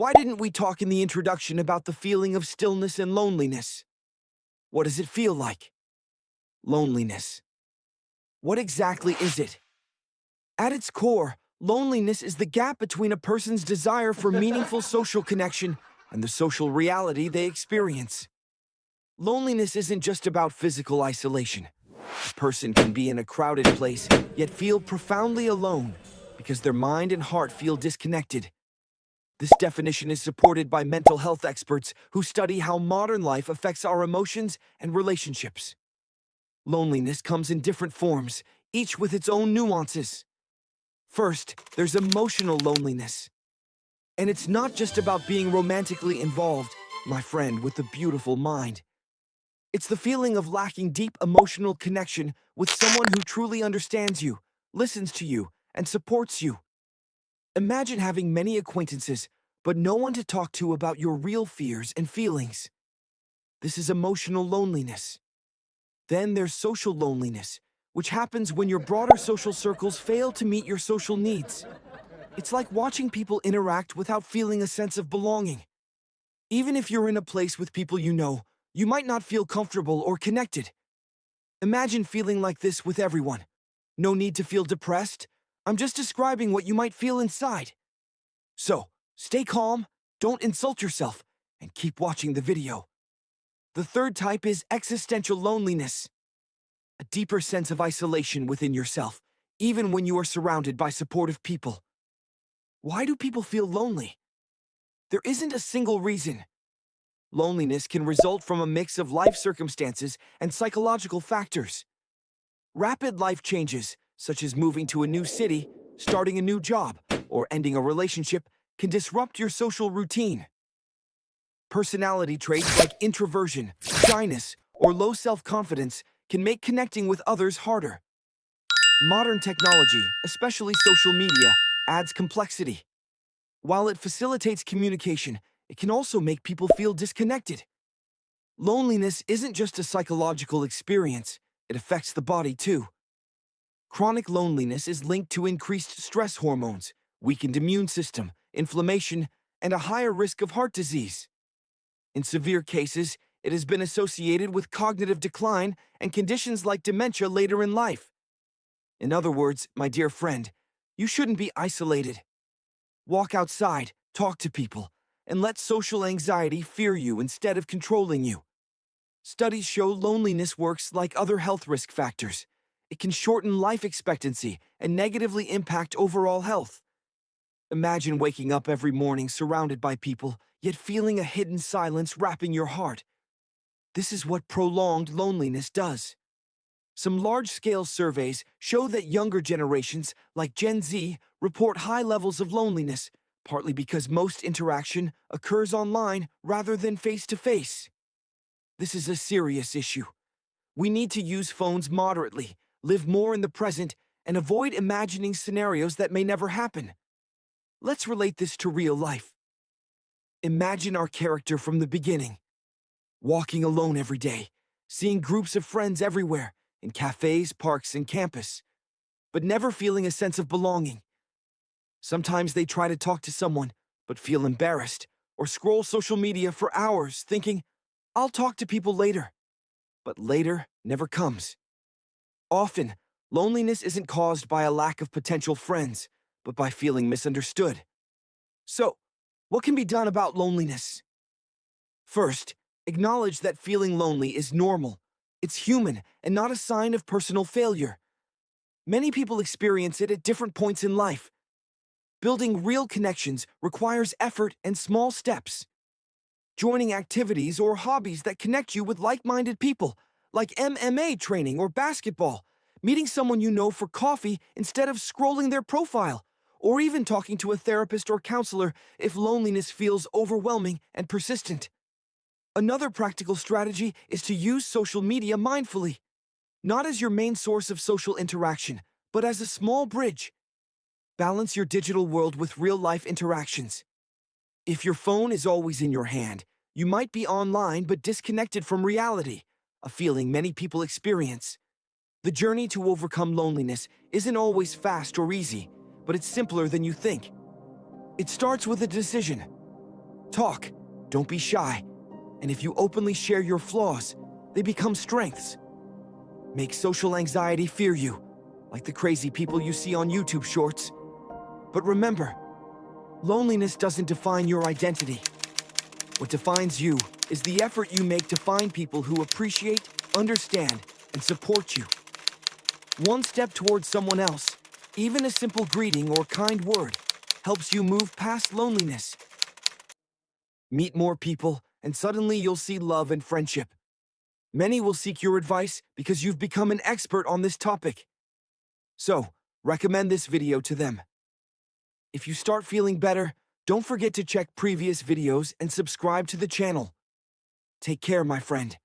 Why didn't we talk in the introduction about the feeling of stillness and loneliness? What does it feel like? Loneliness. What exactly is it? At its core, loneliness is the gap between a person's desire for meaningful social connection and the social reality they experience. Loneliness isn't just about physical isolation. A person can be in a crowded place, yet feel profoundly alone because their mind and heart feel disconnected. This definition is supported by mental health experts who study how modern life affects our emotions and relationships. Loneliness comes in different forms, each with its own nuances. First, there's emotional loneliness. And it's not just about being romantically involved, my friend with the beautiful mind. It's the feeling of lacking deep emotional connection with someone who truly understands you, listens to you, and supports you. Imagine having many acquaintances, but no one to talk to about your real fears and feelings. This is emotional loneliness. Then there's social loneliness, which happens when your broader social circles fail to meet your social needs. It's like watching people interact without feeling a sense of belonging. Even if you're in a place with people you know, you might not feel comfortable or connected. Imagine feeling like this with everyone. No need to feel depressed. I'm just describing what you might feel inside. So, stay calm, don't insult yourself, and keep watching the video. The third type is existential loneliness. A deeper sense of isolation within yourself, even when you are surrounded by supportive people. Why do people feel lonely? There isn't a single reason. Loneliness can result from a mix of life circumstances and psychological factors. Rapid life changes, such as moving to a new city, starting a new job, or ending a relationship, can disrupt your social routine. Personality traits like introversion, shyness, or low self-confidence can make connecting with others harder. Modern technology, especially social media, adds complexity. While it facilitates communication, it can also make people feel disconnected. Loneliness isn't just a psychological experience, it affects the body too. Chronic loneliness is linked to increased stress hormones, weakened immune system, inflammation, and a higher risk of heart disease. In severe cases, it has been associated with cognitive decline and conditions like dementia later in life. In other words, my dear friend, you shouldn't be isolated. Walk outside, talk to people, and let social anxiety fear you instead of controlling you. Studies show loneliness works like other health risk factors. It can shorten life expectancy and negatively impact overall health. Imagine waking up every morning surrounded by people, yet feeling a hidden silence wrapping your heart. This is what prolonged loneliness does. Some large-scale surveys show that younger generations, like Gen Z, report high levels of loneliness, partly because most interaction occurs online rather than face-to-face. This is a serious issue. We need to use phones moderately, live more in the present, and avoid imagining scenarios that may never happen. Let's relate this to real life. Imagine our character from the beginning. Walking alone every day, seeing groups of friends everywhere, in cafes, parks, and campus, but never feeling a sense of belonging. Sometimes they try to talk to someone, but feel embarrassed, or scroll social media for hours thinking, I'll talk to people later. But later never comes. Often, loneliness isn't caused by a lack of potential friends, but by feeling misunderstood. So, what can be done about loneliness? First, acknowledge that feeling lonely is normal. It's human and not a sign of personal failure. Many people experience it at different points in life. Building real connections requires effort and small steps. Joining activities or hobbies that connect you with like-minded people, like MMA training or basketball, meeting someone you know for coffee instead of scrolling their profile, or even talking to a therapist or counselor if loneliness feels overwhelming and persistent. Another practical strategy is to use social media mindfully, not as your main source of social interaction, but as a small bridge. Balance your digital world with real-life interactions. If your phone is always in your hand, you might be online but disconnected from reality, a feeling many people experience. The journey to overcome loneliness isn't always fast or easy, but it's simpler than you think. It starts with a decision. Talk, don't be shy. And if you openly share your flaws, they become strengths. Make social anxiety fear you, like the crazy people you see on YouTube shorts. But remember, loneliness doesn't define your identity. What defines you is the effort you make to find people who appreciate, understand, and support you. One step towards someone else, even a simple greeting or kind word, helps you move past loneliness. Meet more people, and suddenly you'll see love and friendship. Many will seek your advice because you've become an expert on this topic. So, recommend this video to them. If you start feeling better, don't forget to check previous videos and subscribe to the channel. Take care, my friend.